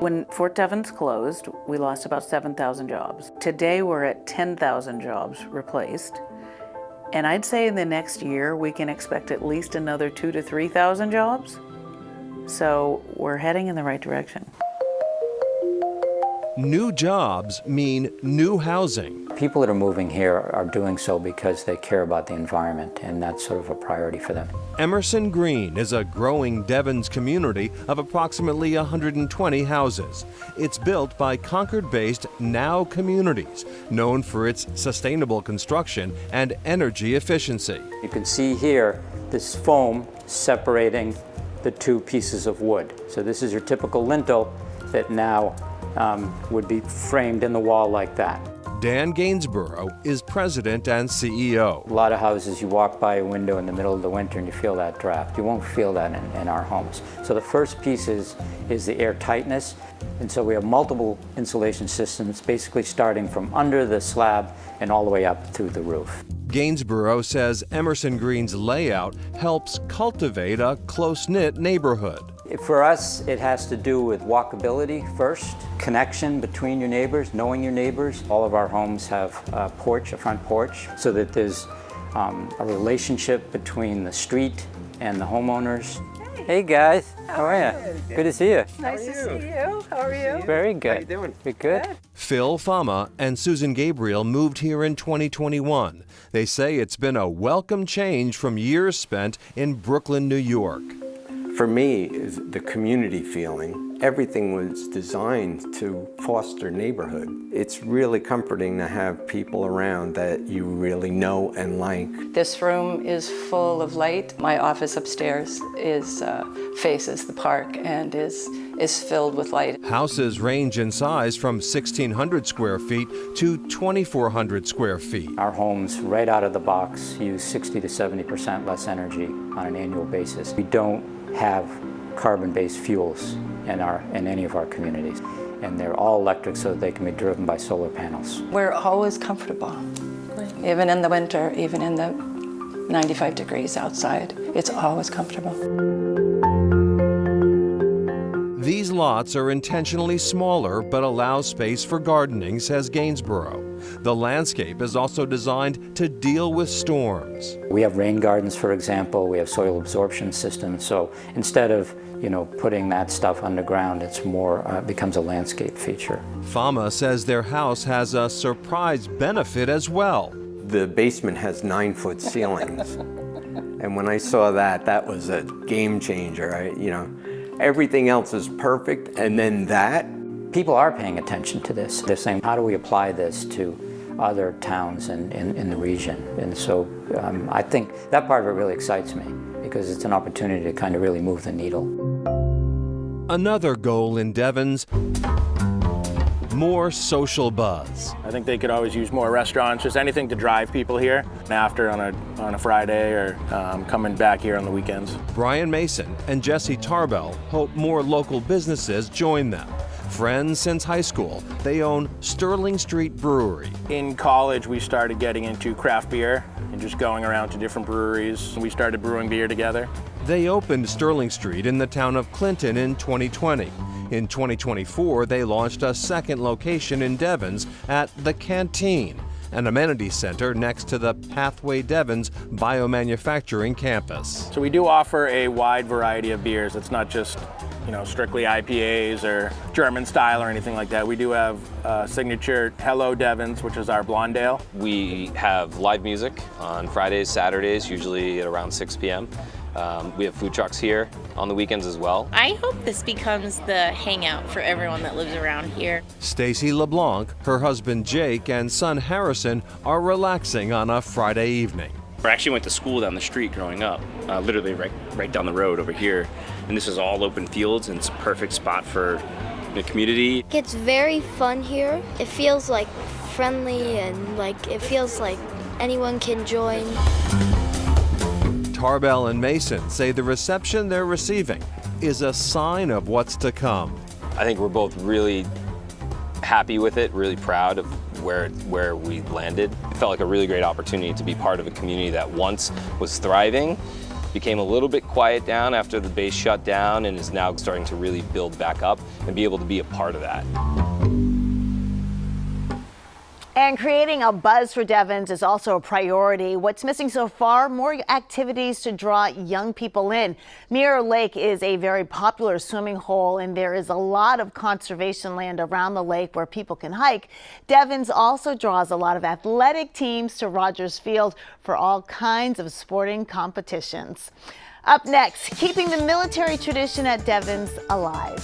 When Fort Devens closed, we lost about 7,000 jobs. Today we're at 10,000 jobs replaced. And I'd say in the next year we can expect at least another 2,000 to 3,000 jobs. So we're heading in the right direction. New jobs mean new housing. People that are moving here are doing so because they care about the environment, and that's sort of a priority for them. Emerson Green is a growing Devens community of approximately 120 houses. It's built by Concord-based Now Communities, known for its sustainable construction and energy efficiency. You can see here this foam separating the two pieces of wood. So this is your typical lintel that now would be framed in the wall like that. Dan Gainsborough is president and CEO. A lot of houses, you walk by a window in the middle of the winter and you feel that draft. You won't feel that in our homes. So the first piece is the air tightness. And so we have multiple insulation systems, basically starting from under the slab and all the way up through the roof. Gainsborough says Emerson Green's layout helps cultivate a close-knit neighborhood. For us, it has to do with walkability first, connection between your neighbors, knowing your neighbors. All of our homes have a porch, a front porch, so that there's a relationship between the street and the homeowners. Hey guys, how are you? Good to see you. Nice to see you. How are you? Very good. How you doing? You're good? Phil Fama and Susan Gabriel moved here in 2021. They say it's been a welcome change from years spent in Brooklyn, New York. For me, is the community feeling. Everything was designed to foster neighborhood. It's really comforting to have people around that you really know and like. This room is full of light. My office upstairs faces the park and is filled with light. Houses range in size from 1,600 square feet to 2,400 square feet. Our homes, right out of the box, use 60 to 70% less energy on an annual basis. We don't have carbon-based fuels in any of our communities, and they're all electric so they can be driven by solar panels. We're always comfortable, even in the winter, even in the 95 degrees outside. It's always comfortable. These lots are intentionally smaller but allow space for gardening, says Gainsborough. The landscape is also designed to deal with storms. We have rain gardens, for example. We have soil absorption systems. So instead of putting that stuff underground, it's more becomes a landscape feature. Fama says their house has a surprise benefit as well. The basement has 9-foot ceilings. And when I saw that, that was a game changer. Everything else is perfect, and then that. People are paying attention to this. They're saying, how do we apply this to other towns in the region? And so I think that part of it really excites me because it's an opportunity to kind of really move the needle. Another goal in Devens, more social buzz. I think they could always use more restaurants, just anything to drive people here after on a Friday or coming back here on the weekends. Brian Mason and Jesse Tarbell hope more local businesses join them. Friends since high school, they own Sterling Street Brewery. In college, we started getting into craft beer and just going around to different breweries. We started brewing beer together. They opened Sterling Street in the town of Clinton in 2020. In 2024, they launched a second location in Devens at The Canteen, an amenity center next to the Pathway Devens biomanufacturing campus. So we do offer a wide variety of beers. It's not just strictly IPAs or German style or anything like that. We do have signature Hello Devens, which is our blonde ale. We have live music on Fridays, Saturdays, usually at around 6 p.m. We have food trucks here on the weekends as well. I hope this becomes the hangout for everyone that lives around here. Stacy LeBlanc, her husband Jake, and son Harrison are relaxing on a Friday evening. I actually went to school down the street growing up, literally right down the road over here. And this is all open fields, and it's a perfect spot for the community. It's very fun here. It feels like friendly and it feels like anyone can join. Tarbell and Mason say the reception they're receiving is a sign of what's to come. I think we're both really happy with it, really proud of where we landed. It felt like a really great opportunity to be part of a community that once was thriving became a little bit quiet down after the base shut down and is now starting to really build back up and be able to be a part of that. And creating a buzz for Devens is also a priority. What's missing so far? More activities to draw young people in. Mirror Lake is a very popular swimming hole, and there is a lot of conservation land around the lake where people can hike. Devens also draws a lot of athletic teams to Rogers Field for all kinds of sporting competitions. Up next, keeping the military tradition at Devens alive.